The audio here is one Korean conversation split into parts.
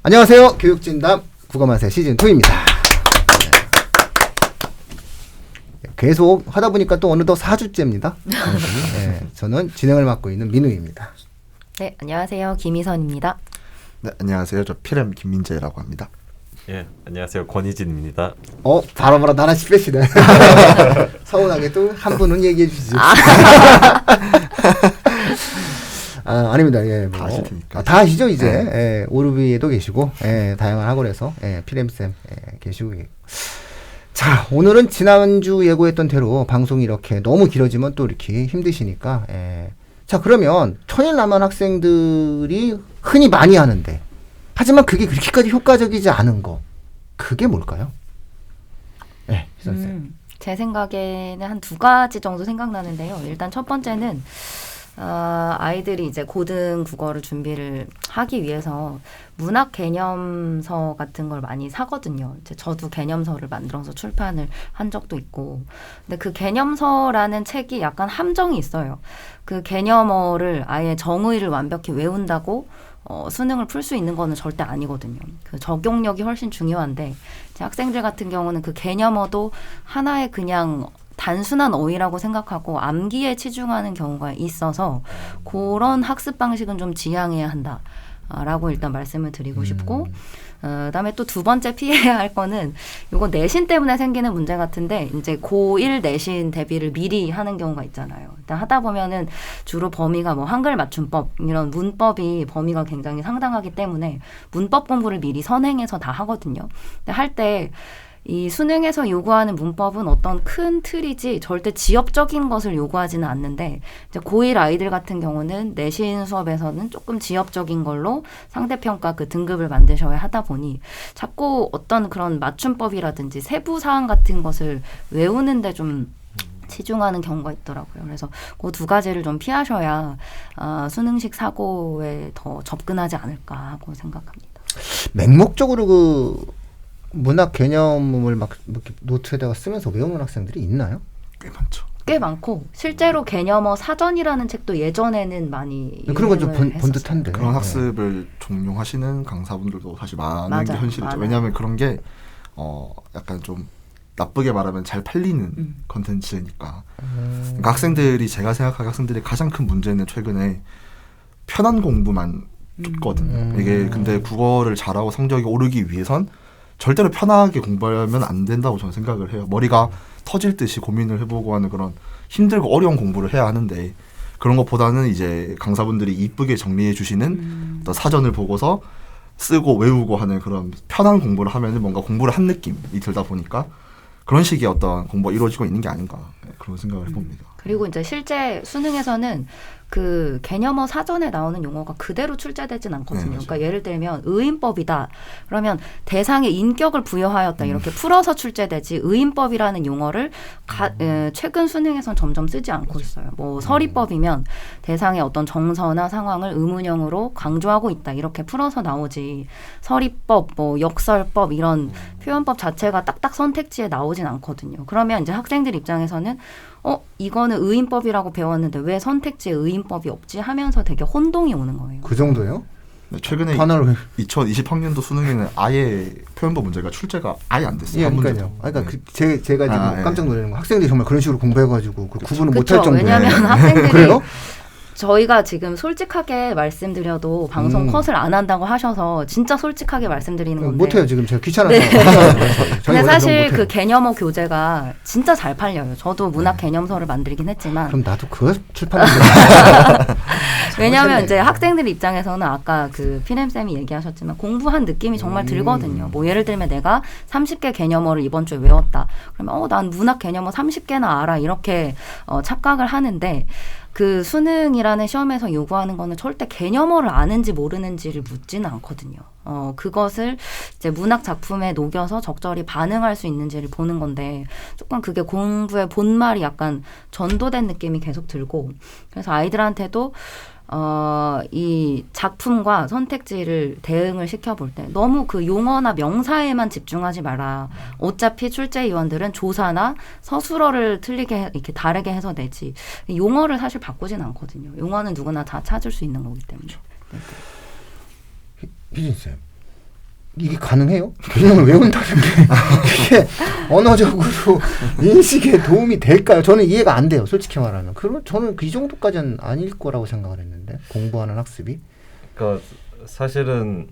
안녕하세요. 교육진담 국어만세 시즌2입니다. 계속 하다 보니까 또 어느덧 4주째입니다. 네, 저는 진행을 맡고 있는 민우입니다. 네, 안녕하세요. 김희선입니다. 네, 안녕하세요. 저 피렘 김민재라고 합니다. 예, 안녕하세요. 권희진입니다. 바로 나나씨 빼시네. 서운하게 또 한 분은 얘기해 주시죠. 아닙니다. 예, 다 아실 테니까. 다 아시죠, 이제. 네. 예, 오르비에도 계시고, 예, 다양한 학원에서, 피렘쌤, 계시고. 자, 오늘은 지난주 예고했던 대로 방송이 이렇게 너무 길어지면 또 이렇게 힘드시니까, 자, 그러면 천일남한 학생들이 흔히 많이 하는데, 하지만 그게 그렇게까지 효과적이지 않은 거, 그게 뭘까요? 네, 희선쌤. 제 생각에는 한 두 가지 정도 생각나는데요. 일단 첫 번째는 아이들이 이제 고등 국어를 준비를 하기 위해서 문학 개념서 같은 걸 많이 사거든요. 이제 저도 개념서를 만들어서 출판을 한 적도 있고. 근데 그 개념서라는 책이 약간 함정이 있어요. 그 개념어를 아예 정의를 완벽히 외운다고 수능을 풀 수 있는 거는 절대 아니거든요. 그 적용력이 훨씬 중요한데 제 학생들 같은 경우는 그 개념어도 하나의 그냥 단순한 어휘라고 생각하고 암기에 치중하는 경우가 있어서 그런 학습 방식은 좀 지양해야 한다라고 일단 말씀을 드리고 싶고 그다음에 또 두 번째 피해야 할 거는 이거 내신 때문에 생기는 문제 같은데 이제 고1 내신 대비를 미리 하는 경우가 있잖아요. 일단 하다 보면은 주로 범위가 뭐 한글 맞춤법 이런 문법이 범위가 굉장히 상당하기 때문에 문법 공부를 미리 선행해서 다 하거든요. 근데 할 때 이 수능에서 요구하는 문법은 어떤 큰 틀이지 절대 지엽적인 것을 요구하지는 않는데 이제 고1 아이들 같은 경우는 내신 수업에서는 조금 지엽적인 걸로 상대평가 그 등급을 만드셔야 하다 보니 자꾸 어떤 그런 맞춤법이라든지 세부 사항 같은 것을 외우는데 좀 치중하는 경우가 있더라고요. 그래서 그 두 가지를 좀 피하셔야 수능식 사고에 더 접근하지 않을까 하고 생각합니다. 맹목적으로 그 문학 개념을 막 이렇게 노트에다가 쓰면서 외우는 학생들이 있나요? 꽤 많죠. 꽤 많고 실제로 개념어 사전이라는 책도 예전에는 많이 그런 건 좀 본 했었어요. 듯한데. 그런 학습을 종용하시는 강사분들도 사실 많은 게 현실이죠. 맞아요. 왜냐하면 그런 게 약간 좀 나쁘게 말하면 잘 팔리는 컨텐츠니까. 그러니까 학생들이 제가 생각하기에 학생들이 가장 큰 문제는 최근에 편한 공부만 줬거든요. 이게 근데 국어를 잘하고 성적이 오르기 위해선 절대로 편하게 공부하면 안 된다고 저는 생각을 해요. 머리가 터질 듯이 고민을 해보고 하는 그런 힘들고 어려운 공부를 해야 하는데 그런 것보다는 이제 강사분들이 이쁘게 정리해 주시는 어떤 사전을 보고서 쓰고 외우고 하는 그런 편한 공부를 하면 뭔가 공부를 한 느낌이 들다 보니까 그런 식의 어떤 공부가 이루어지고 있는 게 아닌가 그런 생각을 해봅니다. 그리고 이제 실제 수능에서는 그 개념어 사전에 나오는 용어가 그대로 출제되진 않거든요. 네, 그러니까 예를 들면 의인법이다. 그러면 대상에 인격을 부여하였다. 이렇게 풀어서 출제되지 의인법이라는 용어를 최근 수능에선 점점 쓰지 않고 있어요. 뭐 서리법이면 대상의 어떤 정서나 상황을 의문형으로 강조하고 있다. 이렇게 풀어서 나오지 서리법, 뭐 역설법 이런 표현법 자체가 딱딱 선택지에 나오진 않거든요. 그러면 이제 학생들 입장에서는 이거는 의인법이라고 배웠는데 왜 선택지에 의인법이 없지 하면서 되게 혼동이 오는 거예요. 그 정도요? 최근에 2020학년도 수능에는 아예 표현법 문제가 출제가 아예 안 됐어요. 예, 한 그러니까요. 문제도. 그러니까 네. 제가 지금 깜짝 놀라는 거 학생들이 정말 그런 식으로 공부해가지고 그 구분을 못할 정도에. 왜냐하면 학생들이 그래요? 저희가 지금 솔직하게 말씀드려도 방송 컷을 안 한다고 하셔서 진짜 솔직하게 말씀드리는 건데 못해요 지금 제가 귀찮아서. 근데 사실 그 개념어 교재가 진짜 잘 팔려요. 저도 문학 개념서를 만들긴 했지만 그럼 나도 그거 출판을 왜냐하면 이제 학생들 입장에서는 아까 그 피렘쌤이 얘기하셨지만 공부한 느낌이 정말 들거든요. 뭐 예를 들면 내가 30개 개념어를 이번 주에 외웠다. 그러면 난 문학 개념어 30개나 알아 이렇게 착각을 하는데 그 수능이라는 시험에서 요구하는 거는 절대 개념어를 아는지 모르는지를 묻지는 않거든요. 그것을 이제 문학 작품에 녹여서 적절히 반응할 수 있는지를 보는 건데 조금 그게 공부의 본말이 약간 전도된 느낌이 계속 들고 그래서 아이들한테도 이 작품과 선택지를 대응을 시켜볼 때 너무 그 용어나 명사에만 집중하지 마라. 어차피 출제위원들은 조사나 서술어를 틀리게 이렇게 다르게 해서 내지 용어를 사실 바꾸진 않거든요. 용어는 누구나 다 찾을 수 있는 거기 때문에. 희진쌤, 이게 가능해요? 개념을 외운다는 게 이게 언어적으로 인식에 도움이 될까요? 저는 이해가 안 돼요. 솔직히 말하면. 그럼 저는 이 정도까지는 아닐 거라고 생각을 했는데 공부하는 학습이. 그러니까 사실은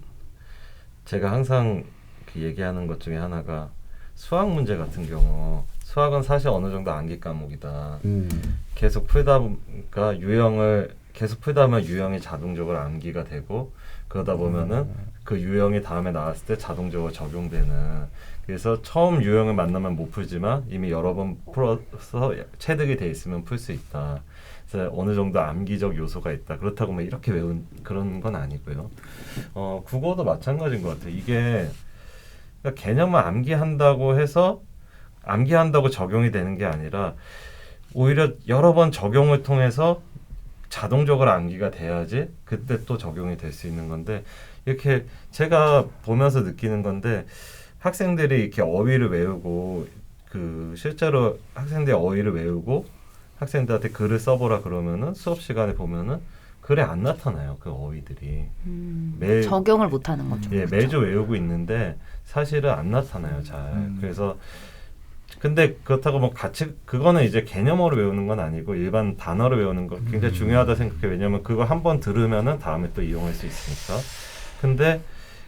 제가 항상 그 얘기하는 것 중에 하나가 수학 문제 같은 경우 수학은 사실 어느 정도 암기 과목이다. 계속 풀다 보니까 유형을 계속 풀다 보면 유형이 자동적으로 암기가 되고 그러다 보면은 그 유형이 다음에 나왔을 때 자동적으로 적용되는 그래서 처음 유형을 만나면 못 풀지만 이미 여러 번 풀어서 체득이 돼 있으면 풀 수 있다. 그래서 어느 정도 암기적 요소가 있다. 그렇다고 뭐 이렇게 외운 그런 건 아니고요. 국어도 마찬가지인 것 같아요. 이게 그러니까 개념을 암기한다고 해서 암기한다고 적용이 되는 게 아니라 오히려 여러 번 적용을 통해서 자동적으로 암기가 돼야지 그때 또 적용이 될 수 있는 건데 이렇게 제가 보면서 느끼는 건데 학생들이 이렇게 어휘를 외우고 그 실제로 학생들이 어휘를 외우고 학생들한테 글을 써보라 그러면은 수업 시간에 보면은 글에 안 나타나요. 그 어휘들이 적용을 못하는 거죠. 예, 매주 외우고 있는데 사실은 안 나타나요. 잘. 그래서 근데 그렇다고 뭐 같이 그거는 이제 개념어로 외우는 건 아니고 일반 단어로 외우는 거 굉장히 중요하다 생각해요. 왜냐하면 그거 한번 들으면은 다음에 또 이용할 수 있으니까. 근데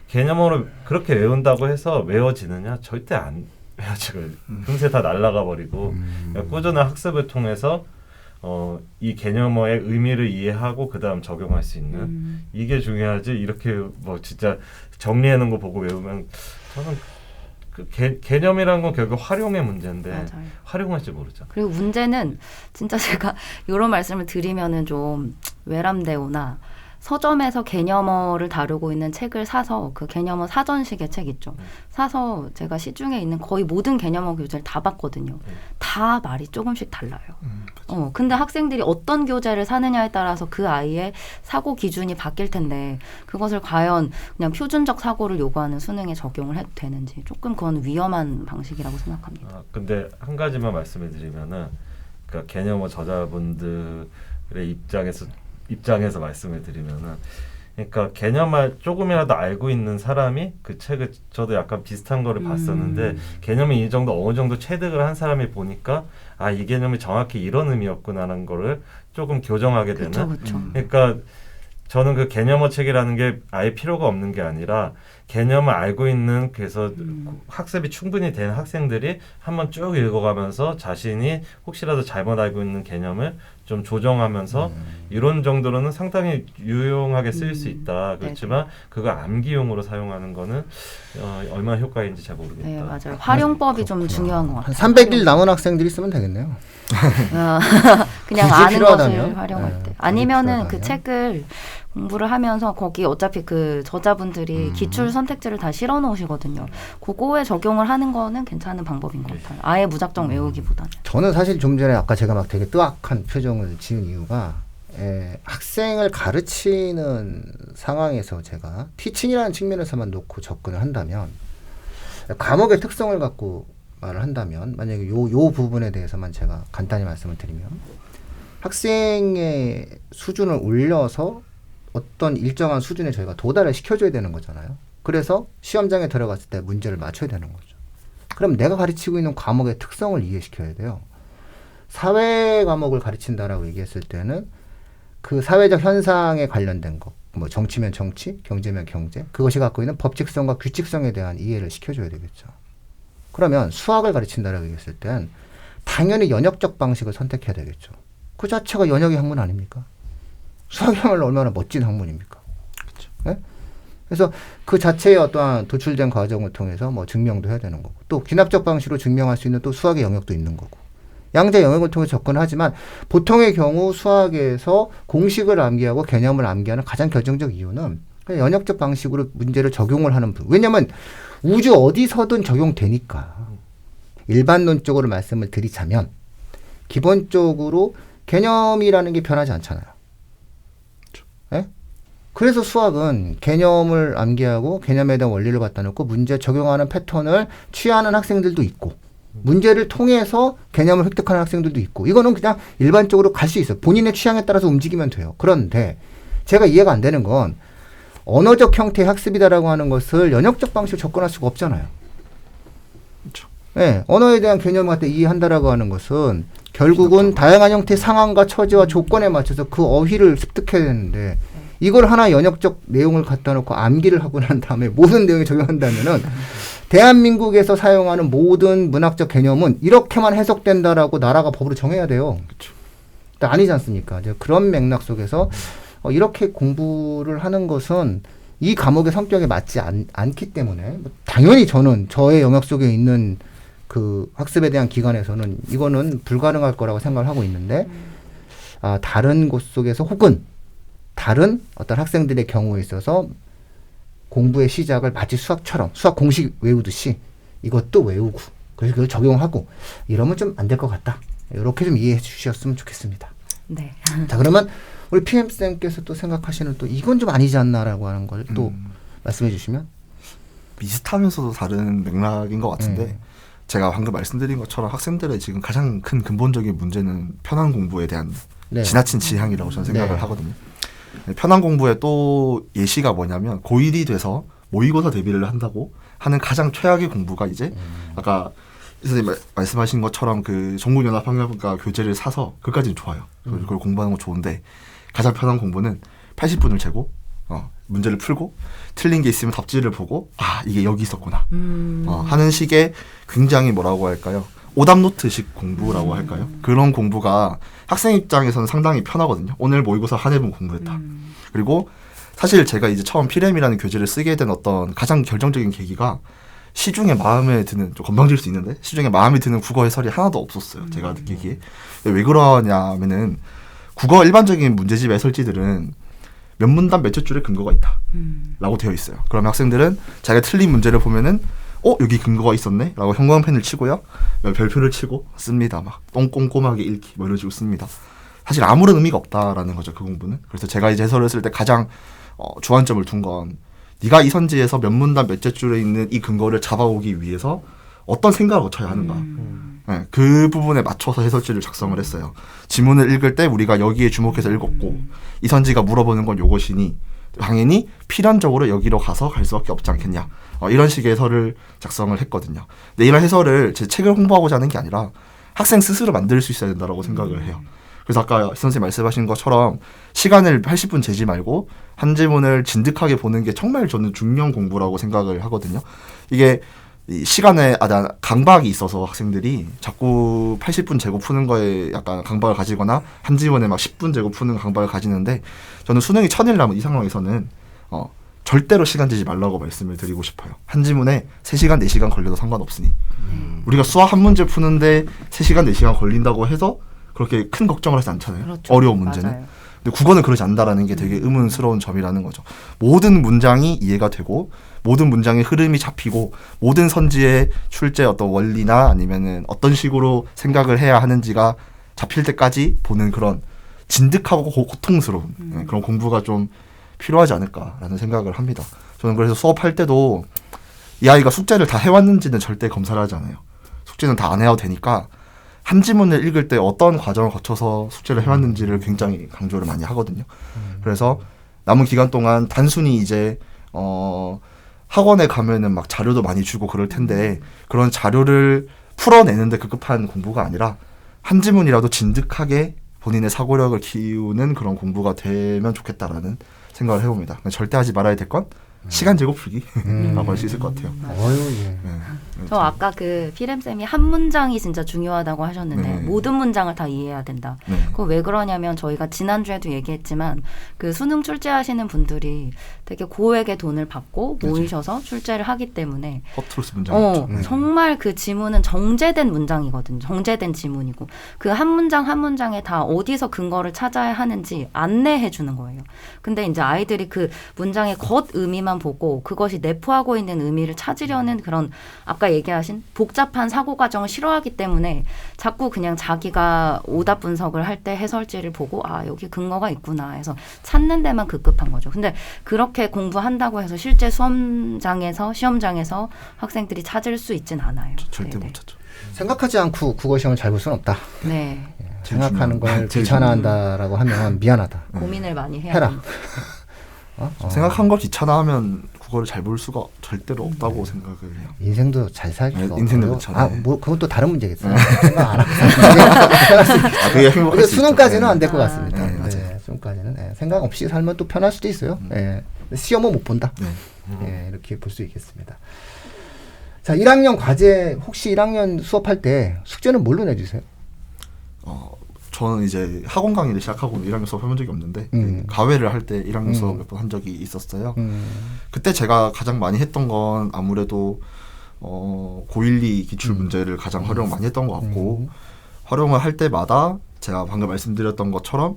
개념어로 그렇게 외운다고 해서 외워지느냐? 절대 안 외워지고 금세 다 날아가 버리고 그러니까 꾸준한 학습을 통해서 이 개념어의 의미를 이해하고 그 다음 적용할 수 있는 이게 중요하지. 이렇게 뭐 진짜 정리해 놓은 거 보고 외우면 저는 그 개념이란 건 결국 활용의 문제인데 맞아요. 활용할 줄 모르잖아. 그리고 문제는 진짜 제가 이런 말씀을 드리면은 좀 외람되오나 서점에서 개념어를 다루고 있는 책을 사서 그 개념어 사전식의 책 있죠. 사서 제가 시중에 있는 거의 모든 개념어 교재를 다 봤거든요. 다 말이 조금씩 달라요. 근데 학생들이 어떤 교재를 사느냐에 따라서 그 아이의 사고 기준이 바뀔 텐데 그것을 과연 그냥 표준적 사고를 요구하는 수능에 적용을 해도 되는지 조금 그건 위험한 방식이라고 생각합니다. 근데 한 가지만 말씀을 드리면은 그러니까 개념어 저자분들의 입장에서 말씀을 드리면은 그러니까 개념을 조금이라도 알고 있는 사람이 그 책을 저도 약간 비슷한 거를 봤었는데 개념이 이 정도 어느 정도 체득을 한 사람이 보니까 아, 이 개념이 정확히 이런 의미였구나라는 거를 조금 교정하게 되는 그렇죠. 그러니까 저는 그 개념어 책이라는 게 아예 필요가 없는 게 아니라 개념을 알고 있는 그래서 학습이 충분히 된 학생들이 한번 쭉 읽어가면서 자신이 혹시라도 잘못 알고 있는 개념을 좀 조정하면서 이런 정도로는 상당히 유용하게 쓰일 수 있다. 그렇지만 그거 암기용으로 사용하는 거는 얼마나 효과인지 잘 모르겠다. 네, 맞아요. 활용법이 좀 중요한 것 한 같아요. 300일 남은 학생들이 쓰면 되겠네요. 그냥 굳이 아는 필요하다면? 것을 활용할 때. 굳이 아니면은 그 필요하다면? 책을 공부를 하면서 거기 어차피 그 저자분들이 기출 선택지를 다 실어 놓으시거든요. 그거에 적용을 하는 거는 괜찮은 방법인 것 같아요. 아예 무작정 외우기보다는. 저는 사실 좀 전에 아까 제가 막 되게 뜨악한 표정을 지은 이유가 학생을 가르치는 상황에서 제가 티칭이라는 측면에서만 놓고 접근을 한다면 과목의 특성을 갖고 말을 한다면 만약에 요 부분에 대해서만 제가 간단히 말씀을 드리면 학생의 수준을 올려서 어떤 일정한 수준에 저희가 도달을 시켜줘야 되는 거잖아요. 그래서 시험장에 들어갔을 때 문제를 맞춰야 되는 거죠. 그럼 내가 가르치고 있는 과목의 특성을 이해시켜야 돼요. 사회 과목을 가르친다라고 얘기했을 때는 그 사회적 현상에 관련된 것, 뭐 정치면 정치, 경제면 경제, 그것이 갖고 있는 법칙성과 규칙성에 대한 이해를 시켜줘야 되겠죠. 그러면 수학을 가르친다라고 얘기했을 땐 당연히 연역적 방식을 선택해야 되겠죠. 그 자체가 연역의 학문 아닙니까? 수학이야말로 얼마나 멋진 학문입니까? 그렇죠. 네? 그래서 그 자체의 어떠한 도출된 과정을 통해서 뭐 증명도 해야 되는 거고 또 귀납적 방식으로 증명할 수 있는 또 수학의 영역도 있는 거고 양자 영역을 통해 접근을 하지만 보통의 경우 수학에서 공식을 암기하고 개념을 암기하는 가장 결정적 이유는 그냥 연역적 방식으로 문제를 적용을 하는 부분. 왜냐하면 우주 어디서든 적용되니까. 일반론적으로 말씀을 드리자면 기본적으로 개념이라는 게 변하지 않잖아요. 네? 그래서 수학은 개념을 암기하고 개념에 대한 원리를 갖다 놓고 문제 적용하는 패턴을 취하는 학생들도 있고 문제를 통해서 개념을 획득하는 학생들도 있고 이거는 그냥 일반적으로 갈 수 있어요. 본인의 취향에 따라서 움직이면 돼요. 그런데 제가 이해가 안 되는 건 언어적 형태의 학습이다라고 하는 것을 연역적 방식으로 접근할 수가 없잖아요. 그렇죠. 네, 언어에 대한 개념을 갖다 이해한다라고 하는 것은 결국은 다양한 형태의 상황과 처지와 조건에 맞춰서 그 어휘를 습득해야 되는데 이걸 하나 연역적 내용을 갖다 놓고 암기를 하고 난 다음에 모든 내용에 적용한다면은 대한민국에서 사용하는 모든 문학적 개념은 이렇게만 해석된다라고 나라가 법으로 정해야 돼요. 그렇죠. 아니지 않습니까? 이제 그런 맥락 속에서 이렇게 공부를 하는 것은 이 과목의 성격에 맞지 않기 때문에 당연히 저는 저의 영역 속에 있는 그 학습에 대한 기관에서는 이거는 불가능할 거라고 생각을 하고 있는데 다른 곳 속에서 혹은 다른 어떤 학생들의 경우에 있어서 공부의 시작을 마치 수학처럼 수학 공식 외우듯이 이것도 외우고 그래서 그걸 적용하고 이러면 좀 안 될 것 같다. 이렇게 좀 이해해 주셨으면 좋겠습니다. 네. 자, 그러면 우리 PM쌤께서 또 생각하시는 또 이건 좀 아니지 않나라고 하는 걸 또 말씀해 주시면. 비슷하면서도 다른 맥락인 것 같은데 제가 방금 말씀드린 것처럼 학생들의 지금 가장 큰 근본적인 문제는 편한 공부에 대한 네. 지나친 지향이라고 저는 생각을 네. 하거든요. 편한 공부의 또 예시가 뭐냐면 고1이 돼서 모의고사 대비를 한다고 하는 가장 최악의 공부가 이제 아까 선생님 말씀하신 것처럼 그 전국연합학력과 교재를 사서 그까지는 좋아요. 그걸 공부하는 건 좋은데 가장 편한 공부는 80분을 재고 문제를 풀고 틀린 게 있으면 답지를 보고 이게 여기 있었구나 하는 식의 굉장히 뭐라고 할까요? 오답 노트식 공부라고 할까요? 그런 공부가 학생 입장에서는 상당히 편하거든요. 오늘 모의고사 한 해분 공부했다. 그리고 사실 제가 이제 처음 피렘이라는 교재를 쓰게 된 어떤 가장 결정적인 계기가 시중에 마음에 드는, 좀 건방질 수 있는데 시중에 마음에 드는 국어 해설이 하나도 없었어요. 제가 느끼기에. 왜 그러냐면은 국어 일반적인 문제집 해설지들은 몇 문단 몇 줄에 근거가 있다 라고 되어 있어요. 그러면 학생들은 자기가 틀린 문제를 보면은 여기 근거가 있었네 라고 형광펜을 치고요, 별표를 치고 씁니다. 막 똥꼼꼼하게 읽기 뭐 이런 식으로 씁니다. 사실 아무런 의미가 없다라는 거죠, 그 공부는. 그래서 제가 이제 해설을 쓸 때 가장 주안점을 둔 건 네가 이 선지에서 몇 문단 몇째 줄에 있는 이 근거를 잡아오기 위해서 어떤 생각을 거쳐야 하는가. 네, 그 부분에 맞춰서 해설지를 작성을 했어요. 지문을 읽을 때 우리가 여기에 주목해서 읽었고 이 선지가 물어보는 건 요것이니 당연히 필연적으로 여기로 가서 갈 수밖에 없지 않겠냐. 이런 식의 해설을 작성을 했거든요. 근데 이런 해설을 제 책을 홍보하고자 하는 게 아니라 학생 스스로 만들 수 있어야 된다고 생각을 해요. 그래서 아까 선생님 말씀하신 것처럼 시간을 80분 재지 말고 한 지문을 진득하게 보는 게 정말 저는 중요한 공부라고 생각을 하거든요. 이게 이 시간에 강박이 있어서 학생들이 자꾸 80분 재고 푸는 거에 약간 강박을 가지거나 한 지문에 막 10분 재고 푸는 강박을 가지는데 저는 수능이 1000일 남은 이 상황에서는 절대로 시간 재지 말라고 말씀을 드리고 싶어요. 한 지문에 3시간, 4시간 걸려도 상관없으니. 우리가 수학 한 문제 푸는데 3시간, 4시간 걸린다고 해서 그렇게 큰 걱정을 하지 않잖아요. 그렇죠. 어려운 문제는. 맞아요. 근데 국어는 그러지 않는다라는 게 되게 의문스러운 점이라는 거죠. 모든 문장이 이해가 되고 모든 문장의 흐름이 잡히고 모든 선지의 출제 어떤 원리나 아니면은 어떤 식으로 생각을 해야 하는지가 잡힐 때까지 보는 그런 진득하고 고통스러운 그런 공부가 좀 필요하지 않을까라는 생각을 합니다. 저는 그래서 수업할 때도 이 아이가 숙제를 다 해왔는지는 절대 검사를 하지 않아요. 숙제는 다 안 해도 되니까 한 지문을 읽을 때 어떤 과정을 거쳐서 숙제를 해왔는지를 굉장히 강조를 많이 하거든요. 그래서 남은 기간 동안 단순히 이제 학원에 가면은 막 자료도 많이 주고 그럴 텐데 그런 자료를 풀어내는데 급급한 공부가 아니라 한 지문이라도 진득하게 본인의 사고력을 키우는 그런 공부가 되면 좋겠다라는 생각을 해봅니다. 절대 하지 말아야 될 건 시간 제고 풀기라고 할 수 있을 것 같아요. 예. 저 아까 그 피렘쌤이 한 문장이 진짜 중요하다고 하셨는데 네. 모든 문장을 다 이해해야 된다. 네. 그거 왜 그러냐면 저희가 지난주에도 얘기했지만 그 수능 출제하시는 분들이 되게 고액의 돈을 받고 모이셔서 출제를 하기 때문에 허트로스 문장이죠. 정말 그 지문은 정제된 문장이거든요. 정제된 지문이고 그 한 문장 한 문장에 다 어디서 근거를 찾아야 하는지 안내해 주는 거예요. 근데 이제 아이들이 그 문장의 겉 의미만 보고 그것이 내포하고 있는 의미를 찾으려는 그런 아까 얘기하신 복잡한 사고 과정을 싫어하기 때문에 자꾸 그냥 자기가 오답 분석을 할 때 해설지를 보고 여기 근거가 있구나 해서 찾는 데만 급급한 거죠. 근데 그렇게 공부한다고 해서 실제 시험장에서 학생들이 찾을 수 있진 않아요. 절대 네네. 못 찾죠. 생각하지 않고 국어 시험을 잘 볼 수는 없다. 네. 생각하는 걸 귀찮아한다라고 하면 미안하다. 고민을 많이 해야 해라. 됩니다. 생각한 걸 귀찮아하면 국어를 잘 볼 수가 절대로 없다고 생각을 해요. 인생도 잘 살기가 네, 인생도 어려워. 그렇잖아요. 뭐 그건 또 다른 문제겠어요. 생각 안 하고 그게 행복할 수 있죠. 수능까지는 안 될 것 아. 같습니다. 네, 맞아요. 수능까지는 생각 없이 살면 또 편할 수도 있어요. 시험은 못 본다. 이렇게 볼 수 있겠습니다. 자, 1학년 과제 혹시 1학년 수업할 때 숙제는 뭘로 내주세요? 저는 이제 학원 강의를 시작하고 1학년 수업 해본 적이 없는데 가외를 할 때 1학년 수업 몇 번 한 적이 있었어요. 그때 제가 가장 많이 했던 건 아무래도 고1, 2 기출 문제를 가장 활용 많이 했던 것 같고 활용을 할 때마다 제가 방금 말씀드렸던 것처럼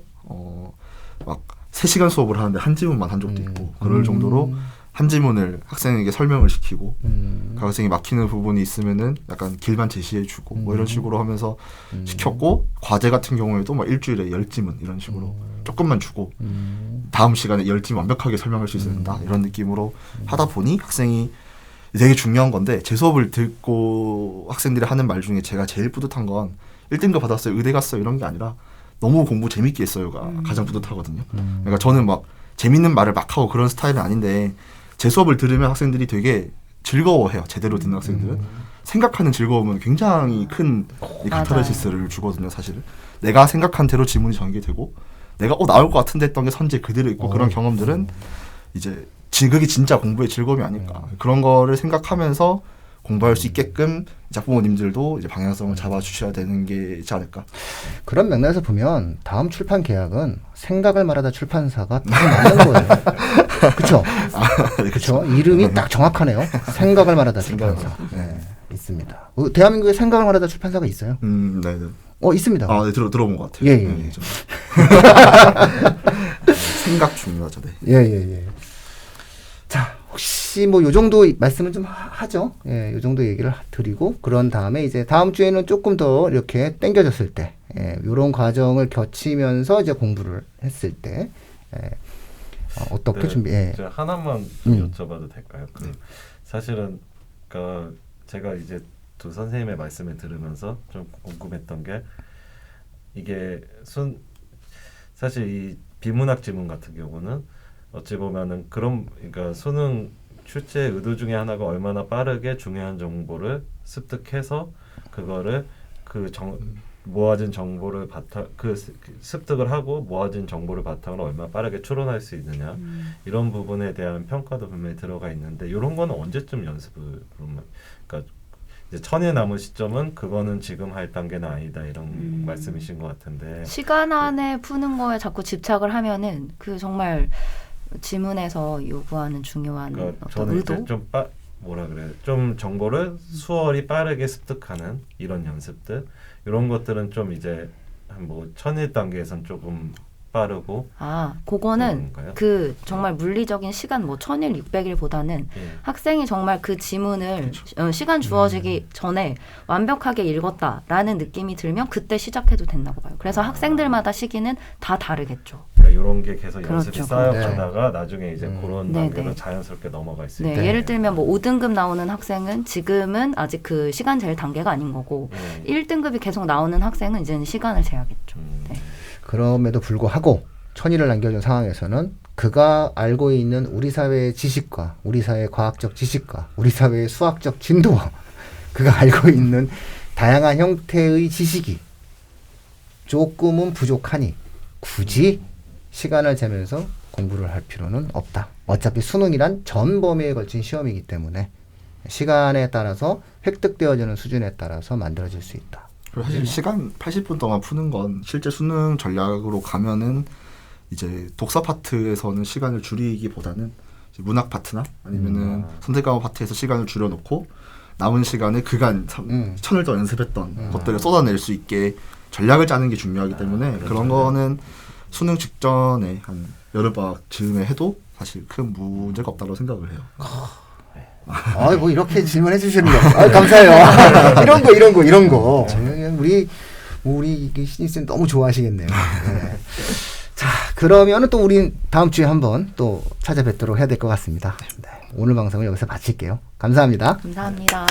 막 3시간 수업을 하는데 한 지문만 한 적도 있고 그럴 정도로 한 지문을 학생에게 설명을 시키고 그 학생이 막히는 부분이 있으면은 약간 길만 제시해주고 뭐 이런 식으로 하면서 시켰고 과제 같은 경우에도 막 일주일에 10지문 이런 식으로 조금만 주고 다음 시간에 10지문 완벽하게 설명할 수 있어야 된다 이런 느낌으로 하다 보니 학생이 되게 중요한 건데 제 수업을 듣고 학생들이 하는 말 중에 제가 제일 뿌듯한 건 1등급 받았어요 의대 갔어요 이런 게 아니라 너무 공부 재밌게 했어요가 가장 뿌듯하거든요. 그러니까 저는 막 재밌는 말을 막 하고 그런 스타일은 아닌데 제 수업을 들으면 학생들이 되게 즐거워해요. 제대로 듣는 학생들은. 생각하는 즐거움은 굉장히 큰 이 카타르시스를 주거든요. 사실은. 내가 생각한 대로 지문이 전개되고 내가 나올 것 같은데 했던 게 선지에 그대로 있고 그런 경험들은 이제 그게 진짜 공부의 즐거움이 아닐까. 그런 거를 생각하면서 공부할 수 있게끔 학부모님들도 이제 방향성을 잡아주셔야 되는 게 있지 않을까. 그런 맥락에서 보면 다음 출판 계약은 생각을 말하다 출판사가 딱 맞는 거예요. 그렇죠? 그렇죠. 이름이 딱 정확하네요. 생각을 말하다 출판사. 있습니다. 대한민국에 생각을 말하다 출판사가 있어요. 네. 있습니다. 네, 들어본 것 같아요. 예. 생각 중요하죠. 네. 예. 자, 혹시 뭐 요 정도 말씀을 좀 하죠. 예, 요 정도 얘기를 드리고 그런 다음에 이제 다음 주에는 조금 더 이렇게 땡겨졌을 때, 요런 과정을 거치면서 이제 공부를 했을 때, 어떻게 준비? 저 하나만 좀 여쭤봐도 될까요? 사실은 제가 이제 두 선생님의 말씀을 들으면서 좀 궁금했던 게 이게 사실 이 비문학 지문 같은 경우는 어찌 보면은 그러니까 수능 출제 의도 중에 하나가 얼마나 빠르게 중요한 정보를 습득해서 그거를 모아진 정보를 습득을 하고 모아진 정보를 바탕으로 얼마나 빠르게 추론할 수 있느냐 이런 부분에 대한 평가도 분명히 들어가 있는데 이런 거는 언제쯤 연습을 그러니까 이제 천일 남은 시점은 그거는 지금 할 단계는 아니다 이런 말씀이신 것 같은데 시간 안에 푸는 거에 자꾸 집착을 하면은 그 정말 지문에서 요구하는 중요한 그러니까 어떤 저는 의도? 이제 좀 정보를 수월히 빠르게 습득하는 이런 연습들 이런 것들은 좀 이제 한 뭐 천일 단계에선 조금 빠르고 그거는 그런가요? 정말 물리적인 시간 뭐 1000일 600일보다는 학생이 정말 그 지문을 시간 주어지기 전에 완벽하게 읽었다라는 느낌이 들면 그때 시작해도 된다고 봐요. 그래서 학생들마다 시기는 다 다르겠죠. 그러니까 이런 게 계속 연습이 그렇죠. 쌓여가다가 나중에 이제 그런 단계로 자연스럽게 넘어가 있을 때 예를 들면 뭐 5등급 나오는 학생은 지금은 아직 그 시간 잴 단계가 아닌 거고 1등급이 계속 나오는 학생은 이제는 시간을 재야겠죠. 그럼에도 불구하고 천일을 남겨준 상황에서는 그가 알고 있는 우리 사회의 지식과 우리 사회의 과학적 지식과 우리 사회의 수학적 진도와 그가 알고 있는 다양한 형태의 지식이 조금은 부족하니 굳이 시간을 재면서 공부를 할 필요는 없다. 어차피 수능이란 전 범위에 걸친 시험이기 때문에 시간에 따라서 획득되어지는 수준에 따라서 만들어질 수 있다. 사실 시간 80분 동안 푸는 건 실제 수능 전략으로 가면은 이제 독서 파트에서는 시간을 줄이기보다는 이제 문학 파트나 아니면은 선택 과목 파트에서 시간을 줄여놓고 남은 시간에 그간 천을 더 연습했던 것들을 쏟아낼 수 있게 전략을 짜는 게 중요하기 때문에 그런 거는 수능 직전에 한 여름방학 즈음에 해도 사실 큰 문제가 없다고 생각을 해요. 뭐 이렇게 질문해 주시는 거. 감사해요. 이런 거. 우리 신입생 너무 좋아하시겠네요. 네. 자, 그러면은 또 우리 다음 주에 한번 또 찾아뵙도록 해야 될 것 같습니다. 네. 오늘 방송을 여기서 마칠게요. 감사합니다. 감사합니다.